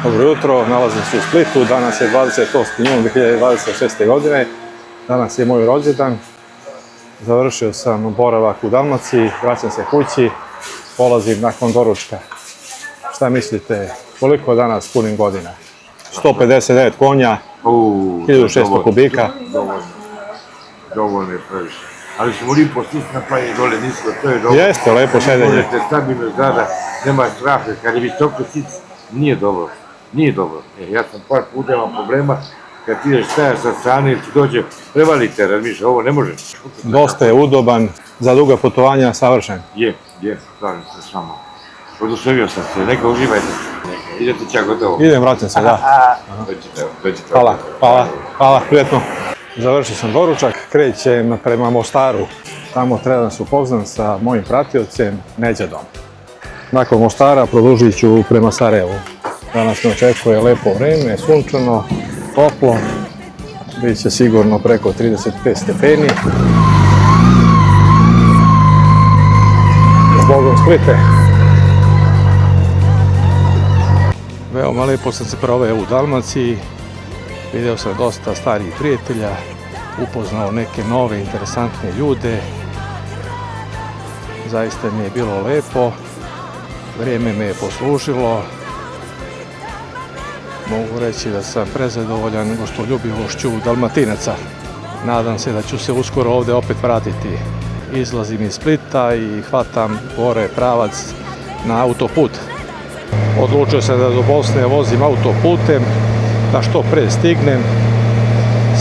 Dobro jutro, nalazim se u Splitu, danas je 28. jun 2026. godine, danas je moj rođendan, završio sam boravak u Dalmaciji, vraćam se kući, polazim nakon doručka. Šta mislite, koliko danas punim godina? 159 konja, 1600 kubika. Dovoljno je previše. Ali smo li postići napraviti dole nisko, to je dobro. Jeste, lepo šedenje. Možete stabilno zgrada, nema strahe, kad je visoko sic, nije dobro. Nije dobro. Ja sam par puta imam problema, kad ti ideš stajaš sa strane ili ti dođe, prevalite, razmišlja, ovo ne može. Dosta je udoban, za duga putovanja savršen. Je, stavim se samo. Oduševio sam se, neka uživajte. Idete čak gotovo. Idem, vraćam se, da. Dođite. Hvala, prijetno. Završio sam doručak, krećem prema Mostaru. Tamo treba da se upoznam sa mojim pratiocem Neđedom. Nakon Mostara produžit ću prema Sarajevu. Danas me očekuje lepo vreme, sunčano, toplo. Biće sigurno preko 35 stepeni. Zbogom Splite. Veoma lepo sam se proveo u Dalmaciji. Video sam dosta starih prijatelja, upoznao neke nove interesantne ljude. Zaista mi je bilo lepo, vrijeme me je poslužilo. Mogu reći da sam prezadovoljan gostoljubivošću Dalmatinaca. Nadam se da ću se uskoro ovdje opet vratiti. Izlazim iz Splita i hvatam gore pravac na autoput. Odlučio sam da do Bosne vozim autoputem, da što pre stignem.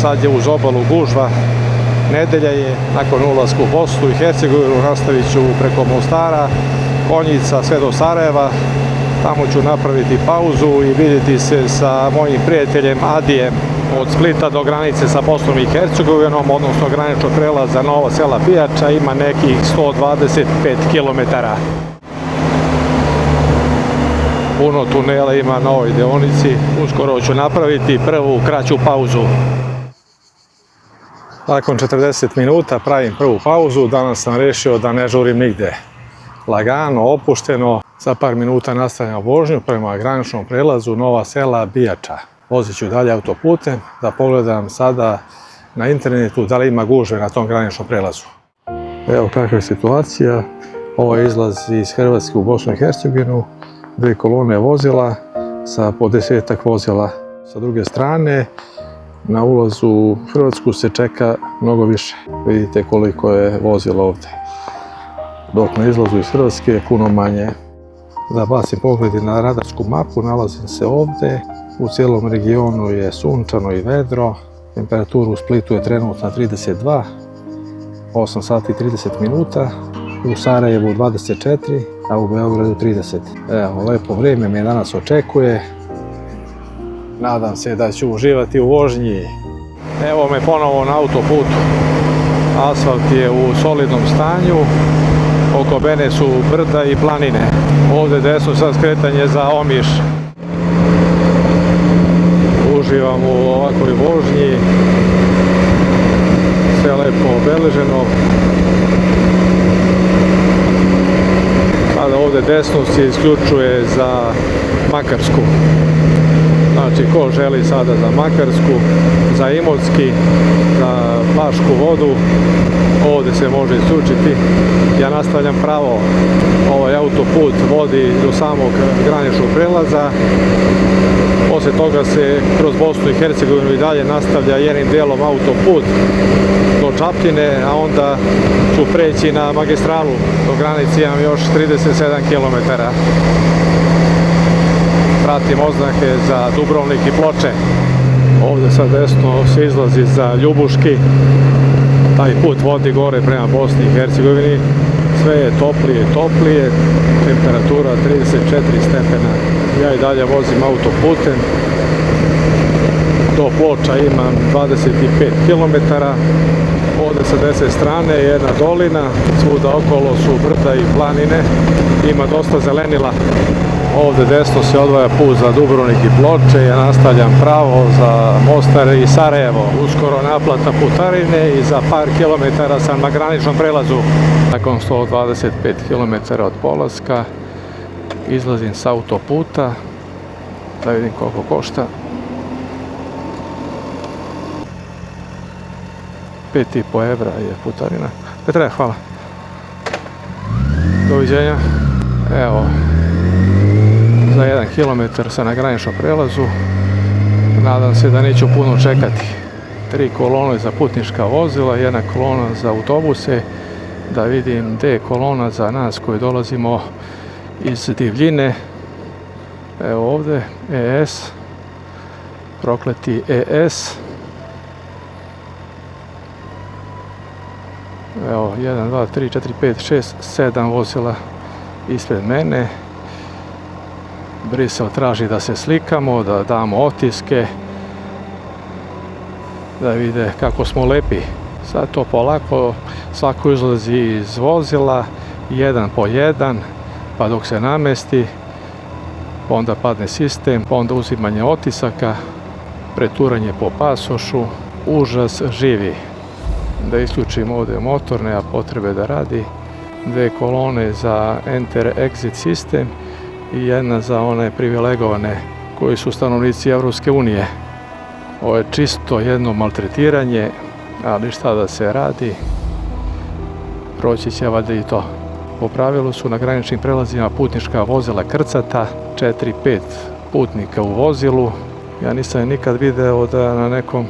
Sad je uz obalu gužva, nedelja je, nakon ulaska u Bosnu i Hercegovinu nastavit ću preko Mostara, Konjica sve do Sarajeva. Tamo ću napraviti pauzu i vidjeti se sa mojim prijateljem Adijem od Splita do granice sa Bosnom i Hercegovinom, odnosno graničnog prelaza Nova Sela Bijača, ima nekih 125 km. Puno tunela ima na ovoj deonici, uskoro ću napraviti prvu kraću pauzu. Nakon 40 minuta pravim prvu pauzu, danas sam rešio da ne žurim nigde. Lagano, opušteno, za par minuta nastavljam vožnju prema graničnom prelazu Nova Sela Bijača. Vozit ću dalje autoputem, da pogledam sada na internetu da li ima gužve na tom graničnom prelazu. Evo kakva je situacija, ovo je izlaz iz Hrvatske u Bosnu i Hercegovinu. Dve kolone vozila sa po 10-ak vozila. Sa druge strane, na ulazu u Hrvatsku se čeka mnogo više. Vidite koliko je vozila ovdje. Dok na izlazu iz Hrvatske je puno manje. Da bacim pogled na radarsku mapu, nalazim se ovdje. U cijelom regionu je sunčano i vedro. Temperatura u Splitu je trenutno 32, 8 sati i 30 minuta. U Sarajevu 24, a u Beogradu 30. Evo, lepo vrijeme me danas očekuje. Nadam se da ću uživati u vožnji. Evo me ponovo na autoputu. Asfalt je u solidnom stanju. Oko mene su brda i planine. Ovdje desno sad skretanje za Omiš. Uživam u ovakvoj vožnji. Sve lepo obeleženo. Sada ovdje desno se isključuje za Makarsku. Znači, ko želi sada za Makarsku, za Imotski, za Bašku Vodu, ovdje se može isključiti. Ja nastavljam pravo, ovaj autoput vodi do samog graničnog prelaza. Poslije toga se kroz Bosnu i Hercegovinu i dalje nastavlja jednim dijelom autoput do Čapljine, a onda ću preći na magistralu. Do granice imam još 37 km. Pratim oznake za Dubrovnik i Ploče. Ovdje sad desno se izlazi za Ljubuški. Taj put vodi gore prema Bosni i Hercegovini. Sve je toplije i toplije. Temperatura 34 stepena. Ja i dalje vozim autoputem. Do Ploča imam 25 km. Ovdje sa desne strane je jedna dolina. Svuda okolo su brda i planine. Ima dosta zelenila. Ovdje desno se odvaja put za Dubrovnik i Ploče. Ja nastavljam pravo za Mostar i Sarajevo. Uskoro naplata putarine i za par kilometara sam na graničnom prelazu. Nakon 125 km od polaska izlazim s autoputa Da vidim koliko košta. 5,5 evra je putarina. Ne treba, hvala. Doviđenja. Evo, za 1 kilometar sam na graničnom prelazu. Nadam se da neću puno čekati. 3 kolone za putnička vozila, 1 kolona za autobuse. Da vidim gdje je kolona za nas koji dolazimo iz divljine. Evo ovdje, ES. Prokleti ES. Evo, 1, 2, 3, 4, 5, 6, 7 vozila ispred mene. Brisel traži da se slikamo, da damo otiske, da vide kako smo lepi. Sad to polako, svako izlazi iz vozila, jedan po jedan, pa dok se namesti, onda padne sistem, onda uzimanje otisaka, preturanje po pasošu, užas živi. Da isključim ovdje motor, nema potrebe da radi. 2 kolone za enter-exit sistem i 1 za one privilegovane koji su stanovnici Evropske unije. Ovo je čisto jedno maltretiranje, ali šta da se radi, proći će valjda i to. Po pravilu su na graničnim prelazima putnička vozila krcata, 4-5 putnika u vozilu. Ja nisam nikad video da na nekom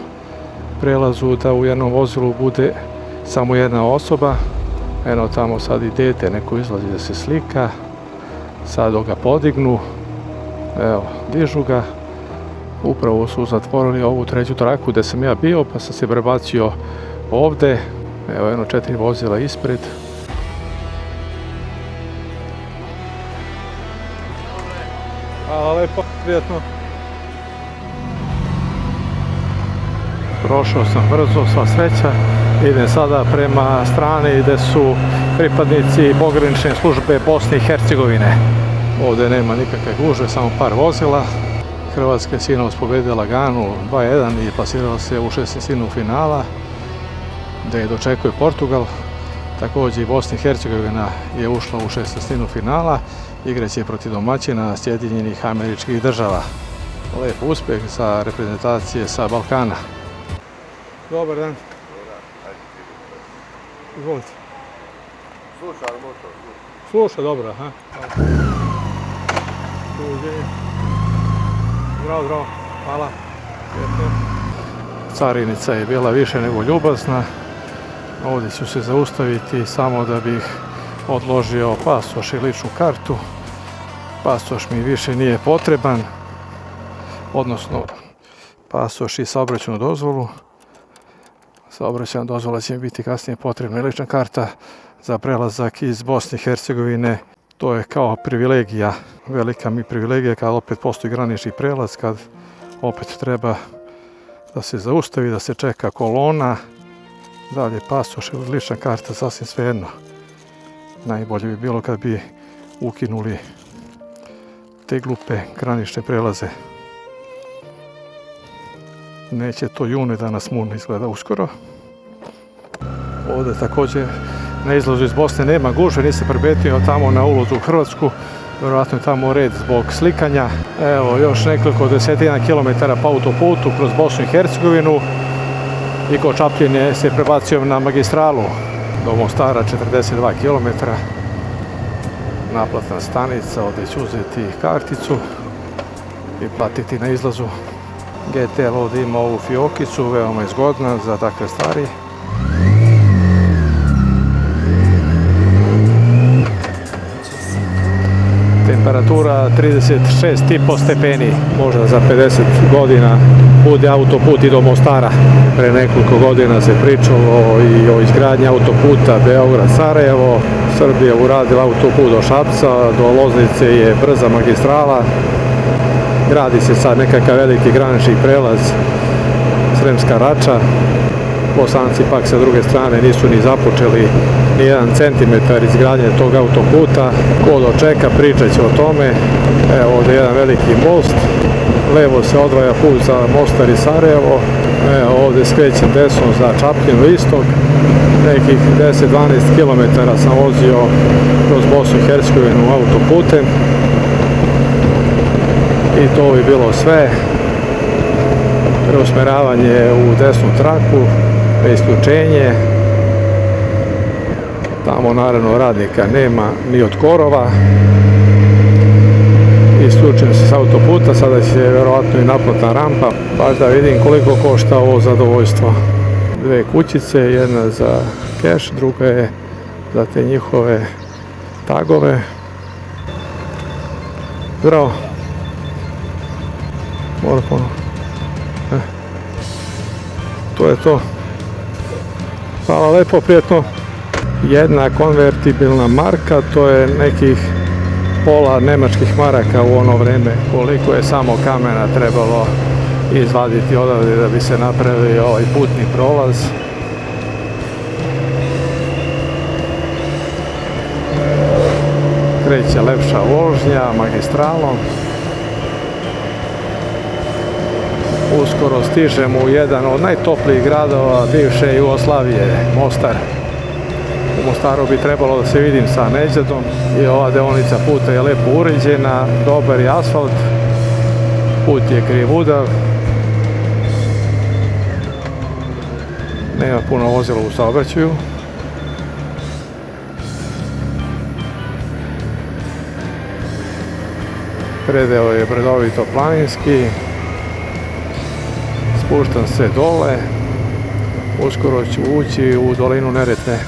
prelazu da u jednom vozilu bude samo jedna osoba. Eno tamo sad i dete, neko izlazi da se slika. Sad ga podignu. Evo, dižu ga. Upravo su zatvorili ovu treću traku gdje sam ja bio, pa sam se prebacio ovdje. Evo, 4 vozila ispred. Hvala lepo, prijatno. Prošao sam brzo, sva sreća. Idem sada prema strani gdje su pripadnici pogranične službe Bosne i Hercegovine. Ovdje nema nikakve gužve, samo par vozila. Hrvatska je sinoć pobedila lagano 2-1 i plasirala se u 16. finala, gdje je dočekuje Portugal. Također i Bosna i Hercegovina je ušla u 16. finala, igraće protiv domaćina Sjedinjenih Američkih Država. Lep uspjeh za reprezentacije sa Balkana. Dobar dan. Izvolite. Sluša motor. Sluša, dobro, aha. Zdravo, zdravo. Hvala. Carinica je bila više nego ljubazna. Ovdje ću se zaustaviti samo da bih odložio pasoš i ličnu kartu. Pasoš mi više nije potreban, odnosno pasoš i saobraćajnu dozvolu. Saobraćajna dozvola će mi biti kasnije potrebna, lična karta za prelazak iz Bosne i Hercegovine. To je kao privilegija, velika mi privilegija kad opet postoji granični prelaz, kad opet treba da se zaustavi, da se čeka kolona. Dalje pasoš ili lična karta, sasvim svejedno. Najbolje bi bilo kad bi ukinuli te glupe granične prelaze. Neće to june da nas mun izgleda uskoro. Ovdje također na izlazu iz Bosne nema gužve, nisam primetio tamo na ulazu u Hrvatsku. Vjerojatno je tamo red zbog slikanja. Evo još nekoliko desetina kilometara po autoputu kroz Bosnu i Hercegovinu. I ko Čapljine se prebacio na magistralu do Mostara 42 km. Naplatna stanica, ovdje ću uzeti karticu i platiti na izlazu. GTL ovdje ima ovu fiokicu, veoma je zgodna za takve stvari. Temperatura 36,5 stepeni, možda za 50 godina bude autoput i do Mostara. Pre nekoliko godina se pričalo i o izgradnji autoputa Beograd-Sarajevo. Srbija uradila autoput do Šapca, do Loznice je brza magistrala. Gradi se sad nekakav veliki granični prelaz Sremska Rača. Bosanci pak sa druge strane nisu ni započeli ni 1 centimetar izgradnje tog autoputa. Ko dočeka, pričat će o tome. Evo ovdje jedan veliki most. Levo se odvaja put za Mostar i Sarajevo. Evo ovdje skrećem desno za Čapljinu istok. Nekih 10-12 km sam vozio kroz Bosnu i Hercegovinu autoputem. I to bi bilo sve. Preusmjeravanje u desnu traku, isključenje. Tamo naravno radnika nema ni od korova. Isključujem se s autoputa, sada će vjerojatno i naplatna rampa. Baš da vidim koliko košta ovo zadovoljstvo. Dve kućice, jedna za keš, druga je za te njihove tagove. Zdravo. Mora ponovno. To je to. Hvala lepo, prijetno. Jedna konvertibilna marka, to je nekih pola nemačkih maraka u ono vrijeme, koliko je samo kamena trebalo izvaditi odavde da bi se napravio ovaj putni prolaz. Kreće lepša vožnja magistralom. Uskoro stižemo u jedan od najtoplijih gradova bivše Jugoslavije, Mostar. U Mostaru bi trebalo da se vidim sa Neđedom i ova deonica puta je lepo uređena, dobar je asfalt, put je krivudav, nema puno vozila u saobraćaju. Predeo je brdovito planinski, spuštam se dole, uskoro ću ući u dolinu Neretve.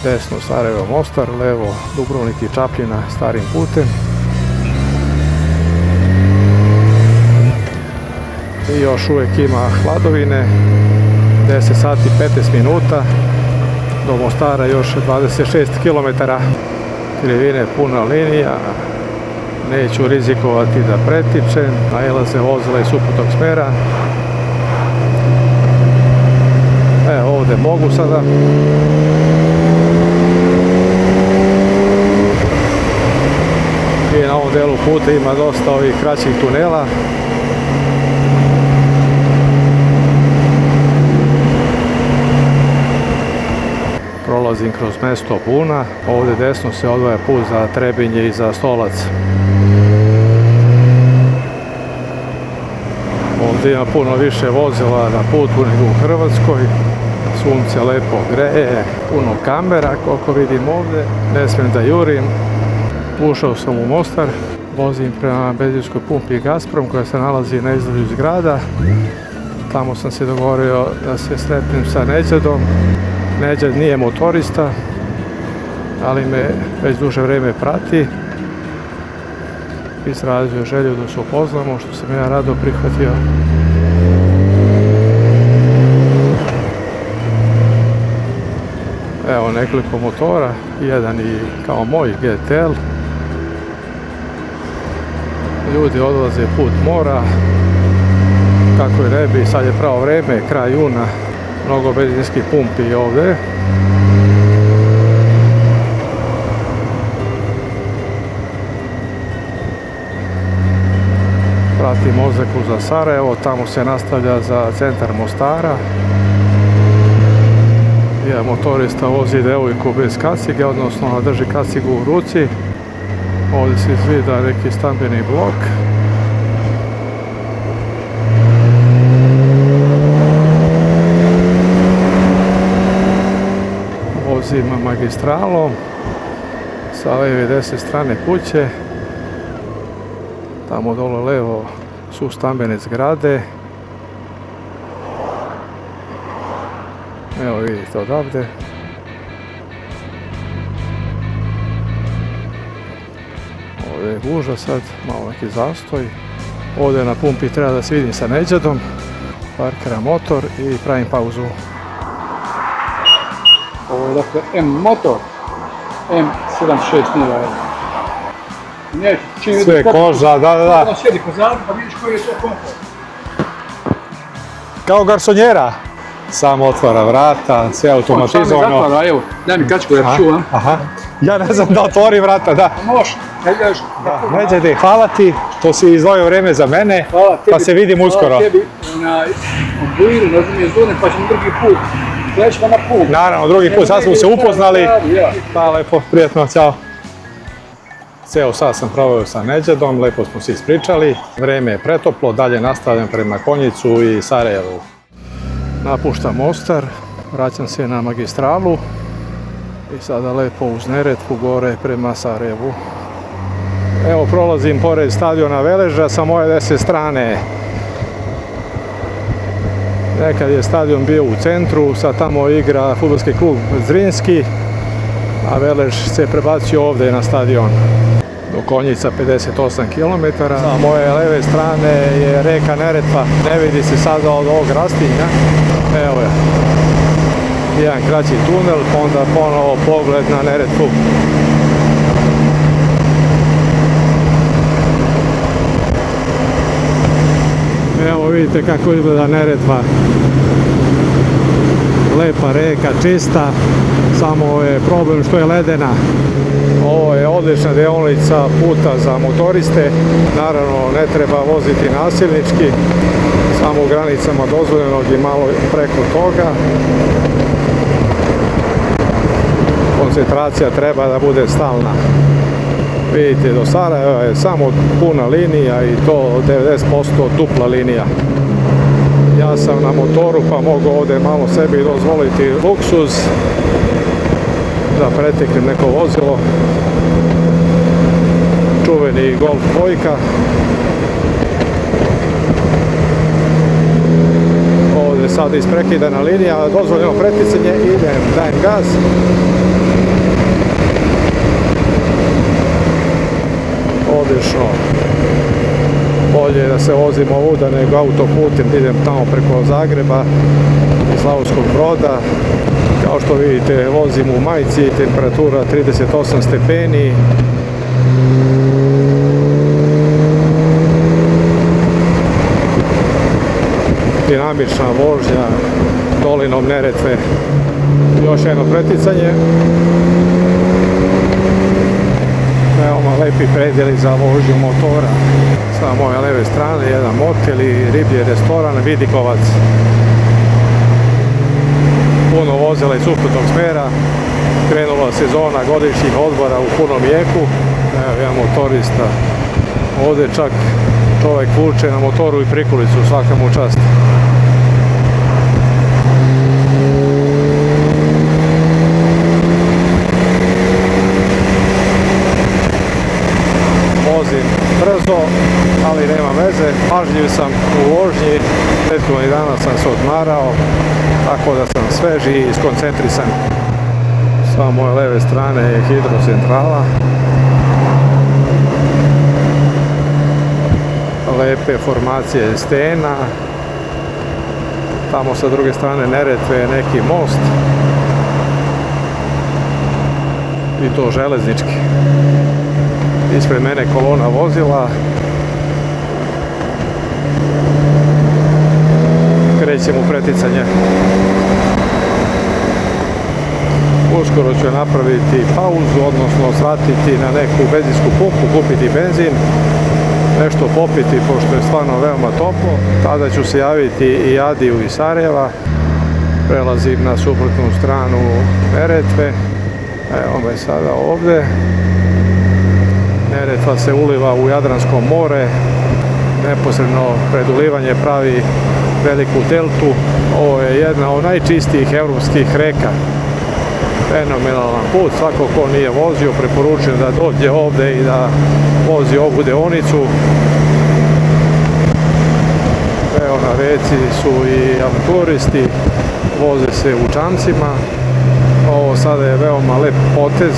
Desno Sarajevo Mostar, levo Dubrovnik i Čapljina starim putem. I još uvijek ima hladovine, 10 sati 15 minuta, do Mostara još 26 km. Krivine puna linija, neću rizikovati da pretičem, nailaze vozila iz suprotnog smjera. Evo ovdje mogu sada. I na ovom delu puta ima dosta ovih kraćih tunela. Prolazim kroz mjesto Buna. Ovdje desno se odvaja put za Trebinje i za Stolac. Ovdje ima puno više vozila na putu nego u Hrvatskoj. Sunce lepo greje, puno kamera koliko vidim ovdje. Ne smijem da jurim. Ušao sam u Mostar, vozim prema benzinskoj pumpi Gazprom koja se nalazi na izlazu iz grada. Tamo sam se dogovorio da se sretnem sa Neđedom. Neđed nije motorista, ali me već duže vrijeme prati. Izrazio želju da se upoznamo, što sam ja rado prihvatio. Evo nekoliko motora, jedan i kao moj GTL. Ljudi odlaze put mora, kako i ne bi, sad je pravo vrijeme, kraj juna, mnogo benzinskih pumpi ovdje. Pratim Ozeku za Sarajevo, tamo se nastavlja za centar Mostara. Jedan motorista vozi devojku bez kacige, odnosno drži kacigu u ruci. Ovdje se izvida neki stambeni blok. Vozim magistralom sa leve i desne strane kuće. Tamo dole levo su stambene zgrade. Evo vidite odavde. Ovdje je gužva sad, malo neki zastoj. Ovdje na pumpi treba da se vidim sa Neđedom. Parkiram motor i pravim pauzu. Ovo je dakle M motor, M760. Sve je koža, da. Ono sjedi pozadu pa vidiš koji je to komfort. Kao garsonjera. Samo otvara vrata, sve automatizovano. Zatvara, evo, daj mi kačku da čuvam. Aha. Ja ne znam da otvori vrata, da. Može, ne gledaš. Neđede, hvala ti što si izdvojio vrijeme za mene, pa se vidim uskoro. Hvala tebi na Buiru, na Zemlje Zone, pa ćemo drugi put. Gledaćemo na put. Naravno, drugi put, sad smo se upoznali. Pa lepo, prijatno, ćao. Ceo sat sam proveo sa Neđedom, lepo smo se ispričali. Vreme je pretoplo, dalje nastavljam prema Konjicu i Sarajevu. Napuštam Mostar, vraćam se na magistralu i sada lepo uz Neretvu gore prema Sarajevu. Evo, prolazim pored stadiona Veleža sa moje desne strane. Nekad je stadion bio u centru, sad tamo igra fudbalski klub Zrinski, a Velež se prebacio ovde na stadion. Do Konjica 58 km. Sa moje leve strane je reka Neretva, ne vidi se sada od ovog rastinja. Evo je, jedan kraći tunel, pa onda ponovo pogled na Neretvu. Evo vidite kako izgleda Neretva. Lepa reka, čista, samo je problem što je ledena. Ovo je odlična deonica puta za motoriste. Naravno, ne treba voziti nasilnički, samo u granicama dozvoljenog i malo preko toga. Koncentracija treba da bude stalna. Vidite, do Sarajeva je samo puna linija i to 90% dupla linija. Ja sam na motoru pa mogu ovde malo sebi dozvoliti luksuz da preteknem neko vozilo. Čuveni Golf dvojka. Ovde sad isprekidana linija, dozvoljeno preticanje, dajem gas. Odlično. Bolje je da se vozim ovuda nego autoputem, da idem tamo preko Zagreba i Slavonskog Broda. Kao što vidite, vozim u majici, temperatura 38 stepeni. Dinamična vožnja dolinom Neretve. Još jedno preticanje. Veoma lepi predjeli za vožnju motora. Sa moje leve strane jedan motel i riblji restoran Vidikovac. Puno vozila iz suprotnog smera. Krenula sezona godišnjih odbora u punom jeku. Evo jedan motorista. Ovde čak čovek vuče na motoru i prikolicu, svaka mu čast. Vozim brzo, ali nema veze, pažljiv sam u vožnji, prethodnih dana sam se odmarao, tako da sam svež i skoncentrisan. Sa moje leve strane je hidrocentrala. Lepe formacije stena. Tamo sa druge strane Neretve je neki most. I to železnički. Ispred mene kolona vozila. Krećem u preticanje. Uskoro ću napraviti pauzu, odnosno svratiti na neku benzinsku pumpu, kupiti benzin, nešto popiti, pošto je stvarno veoma toplo. Tada ću se javiti i Adiju iz Sarajeva. Prelazim na suprotnu stranu Neretve. Evo me sada ovde. Neretva se uliva u Jadransko more. Neposredno pred ulivanje pravi veliku deltu. Ovo je jedna od najčistijih evropskih reka. Fenomenalan put, svako ko nije vozio preporučujem da dođe ovde i da vozi ovu deonicu. Evo na reci su i avanturisti, voze se u čamcima. Ovo sada je veoma lep potez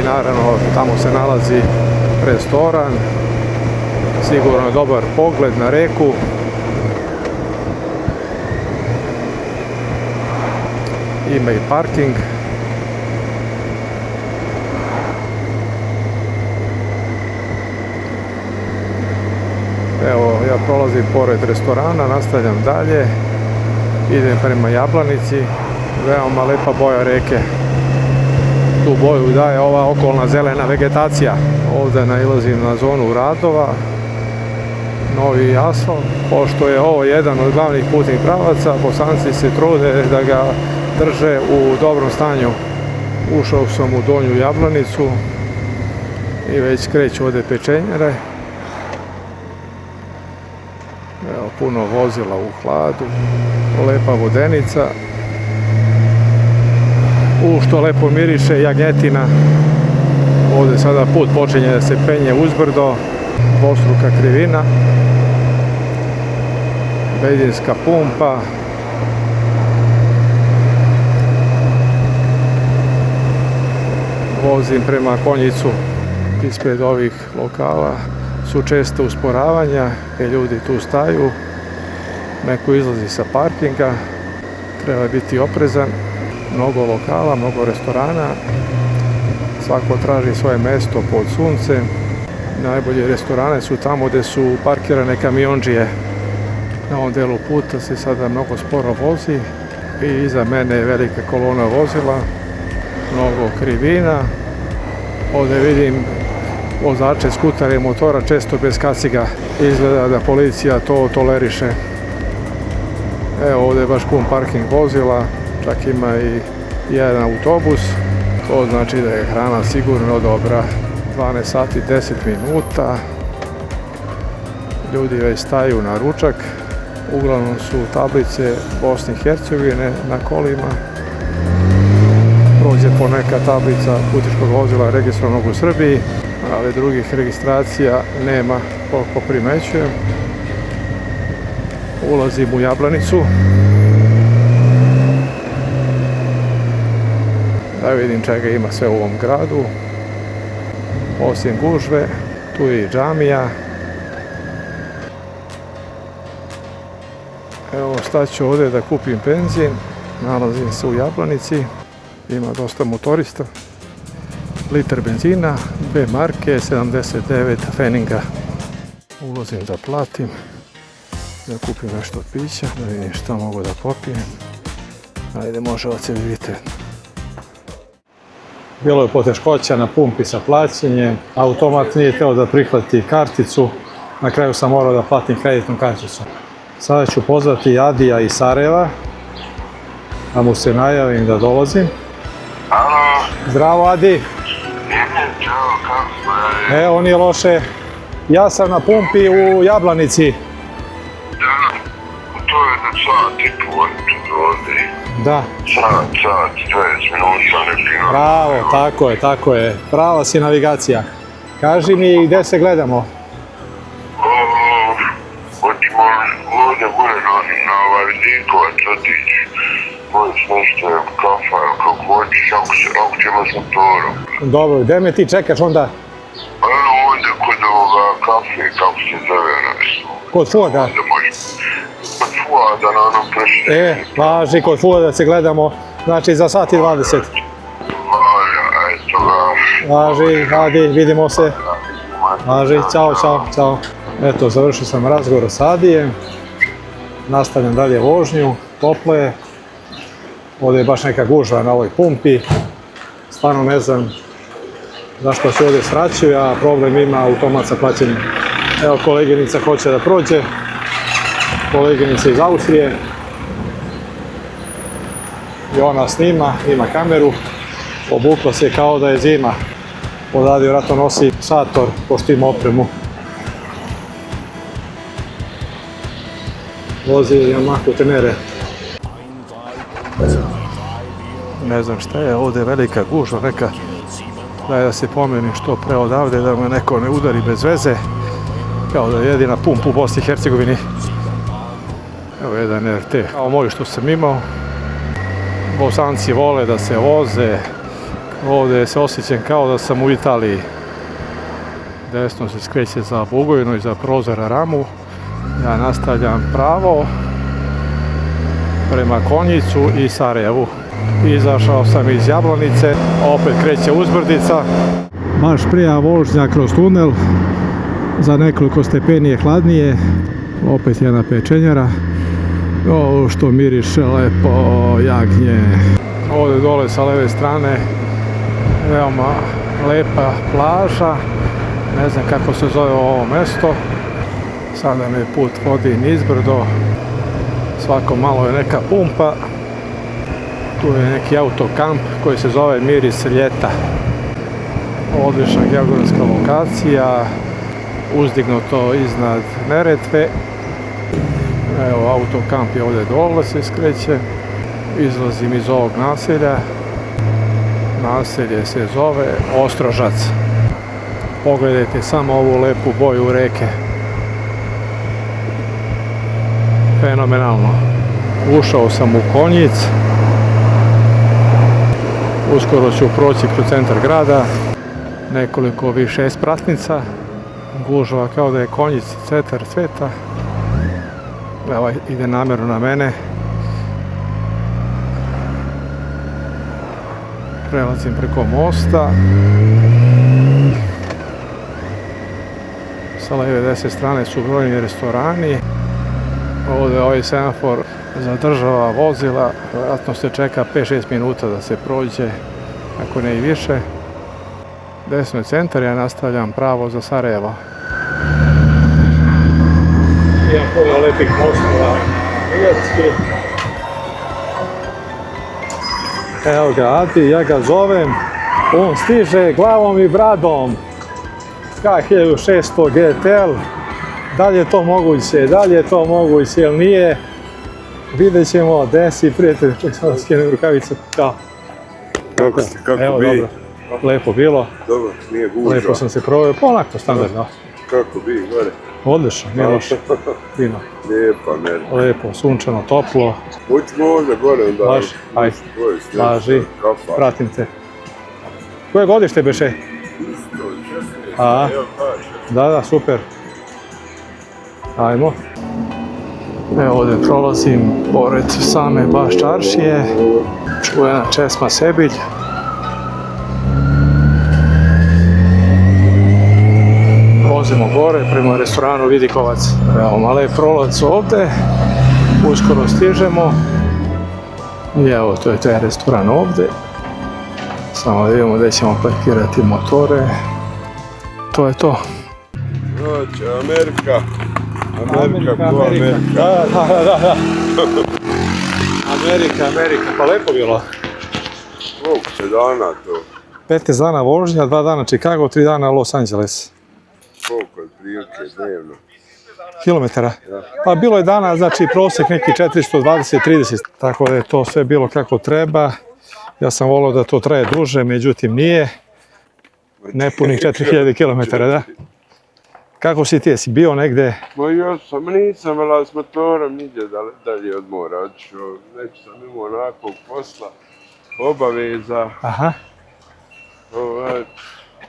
i naravno tamo se nalazi restoran, sigurno je dobar pogled na reku. Ima i parking. Evo, ja prolazim pored restorana, nastavljam dalje. Idem prema Jablanici. Veoma lepa boja reke. Tu boju daje ova okolna zelena vegetacija. Ovde nailazim na zonu radova. Novi asfalt. Pošto je ovo jedan od glavnih putnih pravaca, Bosanci se trude da ga drže u dobrom stanju. Ušao sam u Donju Jablanicu. I već kreću ovdje pečenjare. Evo, puno vozila u hladu, lepa vodenica. Što lepo miriše jagnjetina. Ovdje sada put počinje da se penje uzbrdo, dvostruka krivina, benzinska pumpa. Vozim prema Konjicu. Ispred ovih lokala su često usporavanja, jer ljudi tu staju, neko izlazi sa parkinga, treba biti oprezan. Mnogo lokala, mnogo restorana, svako traži svoje mjesto pod suncem. Najbolje restorane su tamo gdje su parkirane kamiondžije. Na ovom delu puta se sada mnogo sporo vozi i iza mene je velika kolona vozila, mnogo krivina. Ovdje vidim vozače skutera i motora često bez kaciga. Izgleda da policija to toleriše. Evo, ovdje je baš pun parking vozila, čak ima i jedan autobus. To znači da je hrana sigurno dobra. 12 sati 10 minuta. Ljudi već staju na ručak. Uglavnom su tablice Bosne i Hercegovine na kolima. Prođe poneka tablica putničkog vozila registrovanog u Srbiji, ali drugih registracija nema, koliko primećujem. Ulazim u Jablanicu. Da vidim čega ima sve u ovom gradu. Osim gužve, tu je i džamija. Evo, staću ovdje da kupim benzin. Nalazim se u Jablanici. Ima dosta motorista. Litar benzina, B marke, 79 Feninga. Ulazim da platim. Da kupim nešto od pića, da vidim šta mogu da popijem. Ajde, može od se vidite. Bilo je poteškoća na pumpi sa plaćanjem. Automat nije htio da prihvati karticu. Na kraju sam morao da platim kreditnom karticom. Sada ću pozvati Adija iz Sarajeva, da mu se najavim da dolazim. Alo. Zdravo, Adi. Ćao, kako je? Evo, nije loše. Ja sam na pumpi u Jablanici. Da, to je na sat i pol tu ovdje. Da. Sat, 20 minuta, neki Bravo, tako je. Prava si navigacija. Kaži mi gdje se gledamo. Hoćemo ovdje gore na Vidikovac otići. Moji smještaj kafa, kako hoćeš, ako ćemo s motorom. Dobro, gdje me ti čekaš onda? Evo ovdje kod ovoga kafe, kako se zove nešto. Kod Fuada? Kod Fuada na onom prešli. Važi, kod Fuada se gledamo, znači za sat i 20. Valja, eto ga. Važi, Adi, vidimo se. Važi, čao. Eto, završio sam razgovor s Adijem. Nastavljam dalje vožnju, toplo je. Ovdje je baš neka gužva na ovoj pumpi. Stvarno ne znam zašto se ovdje sraćuju, a problem ima automat sa plaćanjem. Evo, koleginica hoće da prođe. Koleginica iz Austrije. I ona snima, ima kameru. Obukla se kao da je zima. Odavde vjerojatno nosi sator, pošto ima opremu. Vozi Yamaha Tenere. Ne znam šta je, ovdje je velika gužva, neka daj da se pomerim što pre odavde, da me neko ne udari bez veze, kao da je jedina pumpa u Bosni i Hercegovini. Evo jedan RT, kao moj što sam imao. Bosanci vole da se voze, ovdje se osjećam kao da sam u Italiji. Desno se skreće za Bugojno i za prozora Ramu. Ja nastavljam pravo prema Konjicu i Sarajevu. Izašao sam iz Jablanice, opet kreće uzbrdica. Baš prija vožnja kroz tunel, za nekoliko stepeni je hladnije, opet jedna pečenjara. O, što miriše lepo jagnje. Ovdje dole sa leve strane veoma lepa plaža, ne znam kako se zove ovo mjesto. Sada me put vodi nizbrdo, svako malo je neka pumpa. Tu je neki autokamp koji se zove Miris ljeta. Odlična geografska lokacija, uzdignuto iznad Neretve. Evo, autokamp je ovdje dole se skreće. Izlazim iz ovog naselja. Naselje se zove Ostrožac. Pogledajte samo ovu lepu boju reke. Fenomenalno. Ušao sam u Konjic. Uskoro ću proći kroz centar grada. Nekoliko više spratnica. Gužva kao da je Konjic centar sveta. Evo ide namjerno na mene. Prelazim preko mosta. Sa leve desne strane su brojni restorani. Ovdje ovaj semafor zadržava vozila. Vjerojatno se čeka 5-6 minuta da se prođe, ako ne i više. Desno je centar, ja nastavljam pravo za Sarajevo. Imam puno lepih mostova. Evo ga Adi, ja ga zovem. On stiže glavom i bradom. K1600 GTL. Da li je to moguće, ili nije? Vidjet ćemo, desi prijatelj, ček sam skinem rukavice. Ćao. Kako bi? Dobro. Lepo bilo. Dobro, nije gužva. Lepo sam se proveo, pa onako standardno. Kako bi, gore? Odlično, nije loše. Fino. Lijepa meni. Lepo, sunčano, toplo. Hoćemo ovdje gore onda. Baš, ajde. Važi, Kafa. pratim te. Koje godište beše? A, da, super. Ajmo. Evo ovdje prolazim pored same baš čaršije. Čuvena česma Sebilj. Vozimo gore prema restoranu Vidikovac. Evo mali prolac ovdje. Uskoro stižemo. I evo to je taj restoran ovdje. Samo da vidimo gdje ćemo parkirati motore. To je to. Znači, Amerika ko Amerika. Da. Amerika, pa lepo bilo. Koliko će dana to? 15 dana vožnja, 2 dana Chicago, 3 dana Los Angeles. Koliko je prilike dnevno? Kilometara. Pa bilo je dana, znači prosjek neki 420-30, tako da je to sve bilo kako treba. Ja sam volio da to traje duže, međutim nije. Nepunih 4000 km, da? Kako si ti, jesi bio negde? Ma još sam, nisam vela s motorom nigdje dalje od mora odšao. Već sam imao onakvog posla, obaveza. Aha.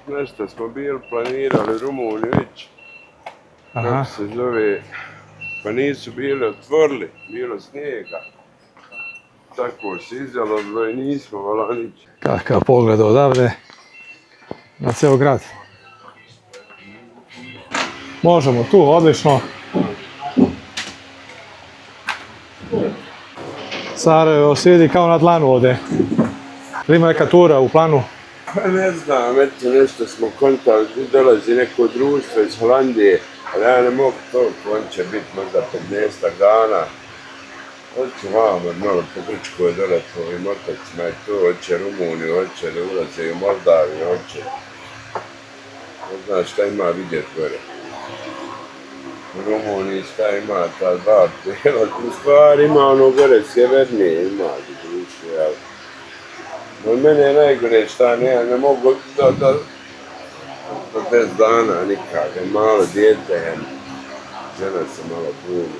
Nešto smo bili planirali Rumuniju ići. Kako se zove, pa nisu bili otvorili, bilo snijega. Tako se izjelo i nismo vala nići. Kakav pogled odavde na ceo grad. Možemo tu, odlično. Sarajevo se vidi kao na dlanu ovdje. Ima neka tura u planu? Pa ne znam, eto nešto smo kontali, dolazi neko društvo iz Holandije, ali ja ne mogu toliko, on će biti možda 15 dana. Hoće vamo malo po Grčkoj dole po ovim otocima i to, hoće Rumuniju, hoće da ulaze u Moldaviju, hoće. Ne znam šta ima vidjet gore. U Rumuniji šta ima ta dva prijela, u stvari ima ono gore sjevernije, ima društvo, jel. No mene je najgore šta ne mogu da 10 dana nikak, malo dijete, žena se malo buni.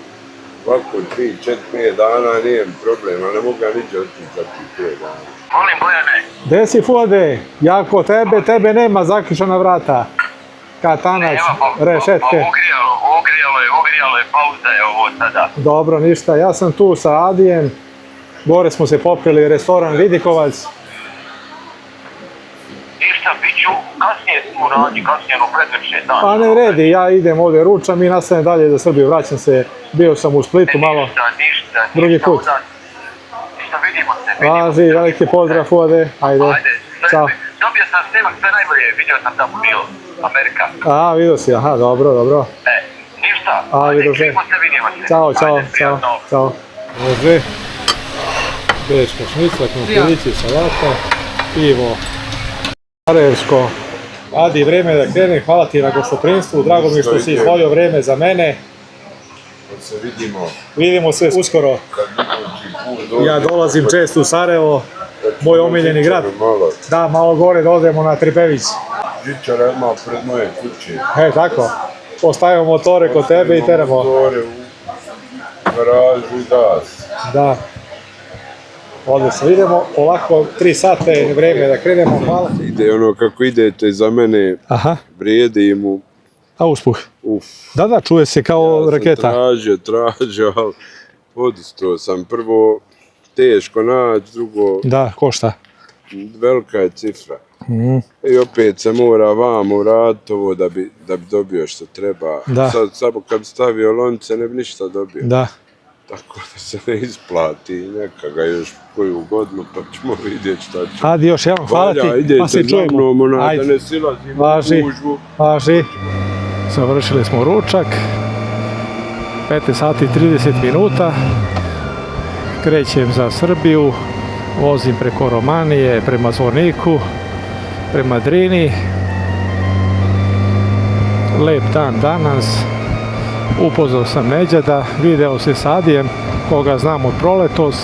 Ovako 3, 4, 5 dana nijem problem, ali ne mogu ga niđe otići za 5 dana. Molim Bojane, Gde si Fuade? Jako tebe nema zaključana vrata. Katanac, rešetke. ugrijalo je, pauza je ovo sada. Dobro, ništa. Ja sam tu sa Adijem. Gore smo se popili, restoran Vidikovac. Ništa, biću, kasnije smo radi, kasnije no predvrše dan. Pa ne vredi, ja idem ovdje ručam i nastavim dalje za Srbiju. Vraćam se, bio sam u Splitu malo. Ništa, Drugi put. Ništa, vidimo se. Važi, veliki pozdrav Fuade. Ajde. Ćao. Dobio sam snimak, sve najbolje, vidio sam tamo bio, Amerika. A, vidio si, aha, dobro. Ništa, Vidio se. vidimo se. Ćao. Može. Bečka šnicla, krompirići, salata, pivo, sarajevsko, Adi, vreme je da krenem, hvala ti na gostoprinstvu, drago mi je što si izdvojio vreme za mene. Da se vidimo. Vidimo se uskoro. Ja dolazim često u Sarajevo, moj omiljeni grad. Da, malo gore da odemo na Tripević. Žičara ima pred moje kuće. Tako. Postavimo motore kod tebe i teramo. Motore u garažu i gas. Da. Odlično, idemo ovako 3 sata je vreme da krenemo, hvala. Ide ono kako idete za mene, vrijedi mu. A uspuh. Da, čuje se kao raketa. Tražio, ali odustao sam. Prvo teško naći, drugo... Da, košta. Velika je cifra. I opet se mora vamo uraditi ovo da bi dobio što treba. Sad samo kad bi stavio lonce ne bi ništa dobio. Da. Tako da se ne isplati, neka ga još koju godinu pa ćemo vidjeti šta će. Adi, još jednom, hvala ti, pa se čujemo. Da ne silazimo u gužvu. Važi. Završili smo ručak. 15 sati i 30 minuta. Krećem za Srbiju. Vozim preko Romanije, prema Zvorniku, prema Drini. Lep dan danas. Upoznao sam Neđada, video se s Adijem, koga znam od proletos.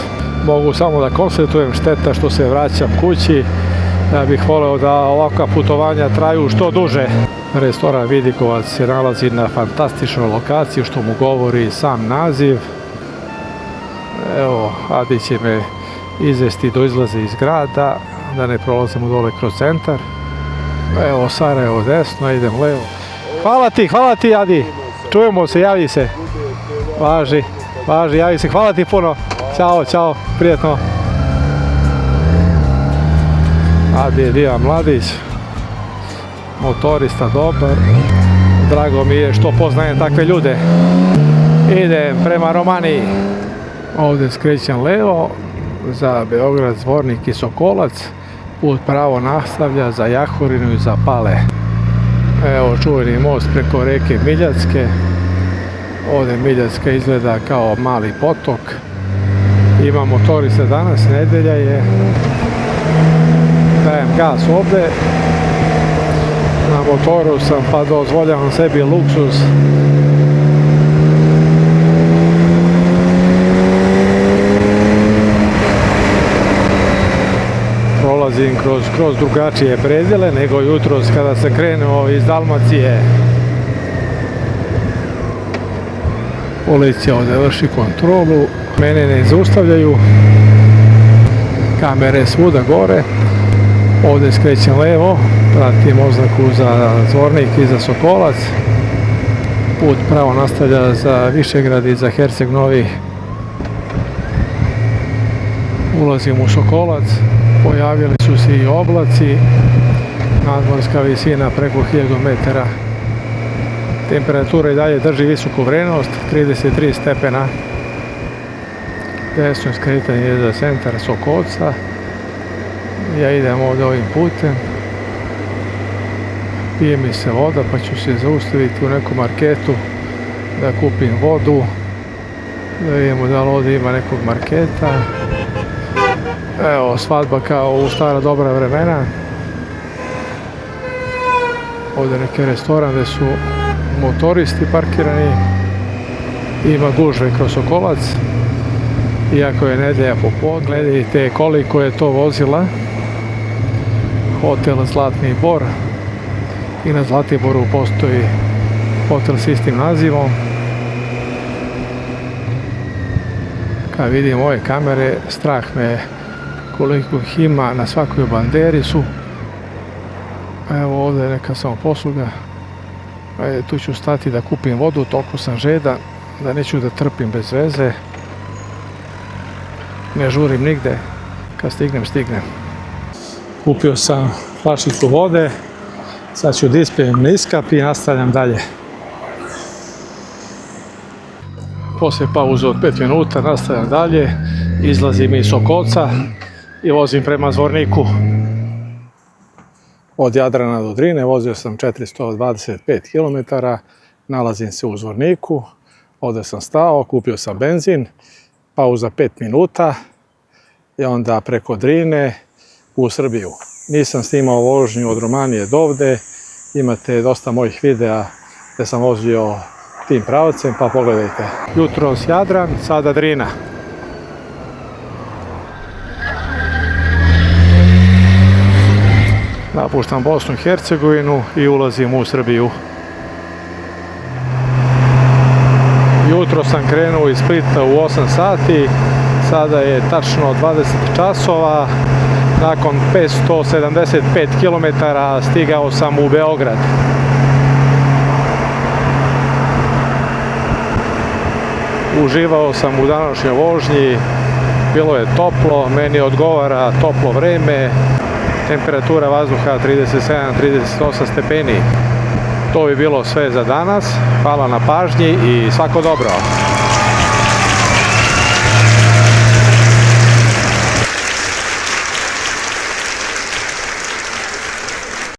Mogu samo da konstatujem, šteta što se vraćam kući. Ja bih voleo da ovakva putovanja traju što duže. Restoran Vidikovac se nalazi na fantastičnoj lokaciji, što mu govori sam naziv. Evo, Adi će me izvesti do izlaze iz grada, da ne prolazimo dole kroz centar. Evo, Sarajevo desno, idem levo. Hvala ti Adi. Čujemo se, javi se. Važi, javi se. Hvala ti puno. Ćao, prijetno. Adi je divan mladić. Motorista dobar. Drago mi je što poznajem takve ljude. Idem prema Romaniji. Ovdje skrećem levo za Beograd, Zvornik i Sokolac. Put pravo nastavlja za Jahorinu i za Pale. Evo čuveni most preko reke Miljacke. Ovdje Miljacka izgleda kao mali potok. Ima motorista danas, nedelja je. Dajem gas ovdje. Na motoru sam pa dozvoljavam sebi luksuz. Prolazim kroz drugačije predjele nego jutros kada sam krenuo iz Dalmacije. Policija ovdje vrši kontrolu, mene ne zaustavljaju, kamere svuda gore. Ovdje skrećem levo, pratim oznaku za Zvornik i za Sokolac. Put pravo nastavlja za Višegrad i za Herceg Novi. Ulazim u Sokolac, pojavili su se i oblaci, nadmorska visina preko 1000 metara. Temperatura i dalje drži visoku vrednost, 33 stepena. Desno skretanje je za centar Sokolca. Ja idem ovdje ovim putem. Pije mi se voda pa ću se zaustaviti u nekom marketu da kupim vodu. Da vidimo da li ovdje ima nekog marketa. Evo, svadba kao u stara dobra vremena. Ovdje je neki restoran gdje su motoristi parkirani. Ima gužve kroz Sokolac. Iako je nedelja popodne, gledajte koliko je to vozila. Hotel Zlatni Bor. I na Zlatiboru postoji hotel s istim nazivom. Kad vidim ove kamere, strah me koliko ih ima, na svakoj banderi su. Evo ovdje je neka samoposluga. Tu ću stati da kupim vodu, toliko sam žedan da neću da trpim bez veze. Ne žurim nigde, kad stignem. Kupio sam flašicu vode, sad ću da ispijem na iskap i nastavljam dalje. Poslije pauze od 5 minuta nastavljam dalje, izlazim iz Sokolca i vozim prema Zvorniku. Od Jadrana do Drine vozio sam 425 km, nalazim se u Zvorniku, ovdje sam stao, kupio sam benzin, pauza 5 minuta i onda preko Drine u Srbiju. Nisam snimao vožnju od Romanije do ovde, imate dosta mojih videa gdje sam vozio tim pravcem, pa pogledajte. Jutros Jadran, sada Drina. Napuštam Bosnu i Hercegovinu i ulazim u Srbiju. Jutro sam krenuo iz Splita u 8 sati, sada je tačno 20 časova. Nakon 575 km stigao sam u Beograd. Uživao sam u današnjoj vožnji, bilo je toplo, meni odgovara toplo vreme, temperatura vazduha 37-38 stepeni. To bi bilo sve za danas, hvala na pažnji i svako dobro!